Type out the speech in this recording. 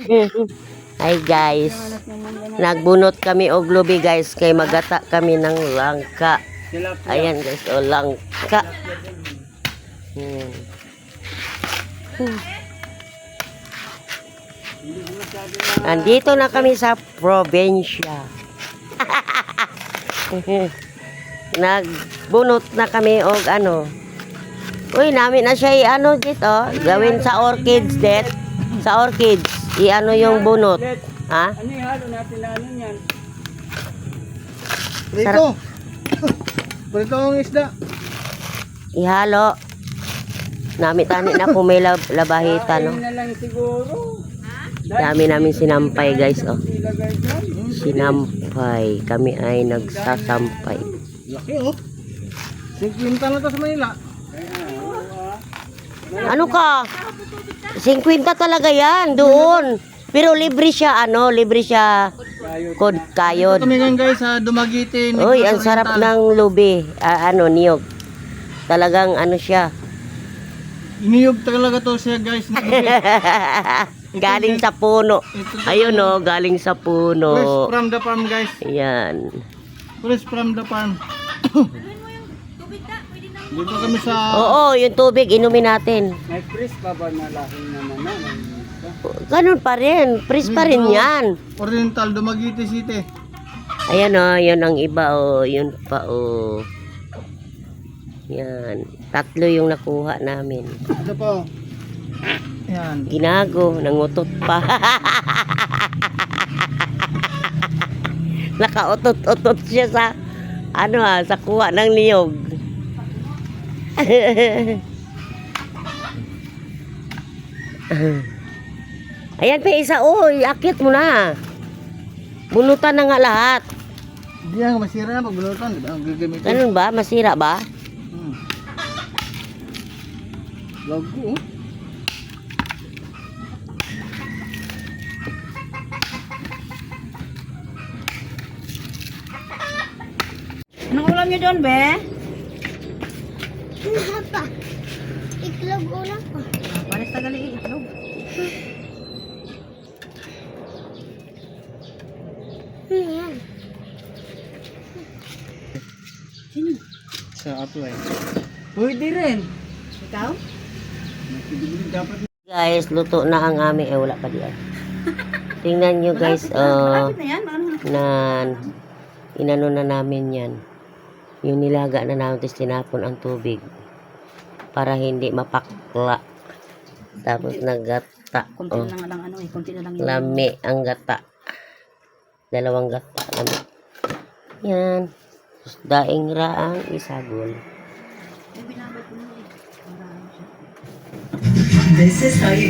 Hi guys. Nagbunot kami og lubi guys kay magata kami ng langka. Ayan guys, o langka. Andito na kami sa probinsya. Nagbunot na kami og ano. Uy, namin na siya i-ano dito, gawin sa orchids det. Sa orchids, i-ano yung bunot. Ha? Ano yung halo natin na ano yan? Prito. Prito ang isda. Ihalo. Nami-tani na kung may labahita, no? Ayun na lang siguro. Dami namin sinampay, guys, oh. Sinampay. Kami ay nagsasampay. Laki, oh. 50 na to sa Manila. Ano ka? 50 talaga yan, doon. Pero libre siya, ano, libre siya kayod. Kami nga guys sa Dumaguete. Uy, ang sarap ng lubi. Ano, niyog. Talagang ano siya. Iniyog talaga to siya guys. Galing sa puno. Ayun, oh, galing sa Fresh puno. from the farm guys. Ayan. Fresh from the farm. Dito kami sa... Oo, yung tubig, inumin natin. May freeze pa ba na lahing naman na? Ganun pa rin. Fresh pa rin yan. Oriental, Dumaguete City. Ayan, oh, yun ang iba, oh. Yun pa, oh. Yan. 3 yung nakuha namin. Ito po. Yan. Ginago, nangutot pa. Nakautot-utot siya sa ano sa kuha ng niyog. Ayan pa isa, akit mo na. Bunutan na nga lahat. Hindi nga masira na pagbulutan, di ba? Ang gagamitin. Ganun ba? Masira ba? Lago, oh. Anong ulam niyo doon, be? Apa? Iklog ulam ko. Pares tagali itlog. Yan. Sa apply. Pwede rin. Ikaw? Dapat Guys, luto na ang aming wala pa diyan. Tingnan nyo guys, Malapit na yan. Ano? na inano na namin yan. Yung nilaga na namin, tapos tinapon ang tubig para hindi mapakla. Tapos nagata. Kunti na lang ano eh. Kunti na lang yung... Lami ang gata. 2 gata. Lami. Yan. Tapos daing raang isagol. Ay, binabad ko na eh. Para ano siya. This is how you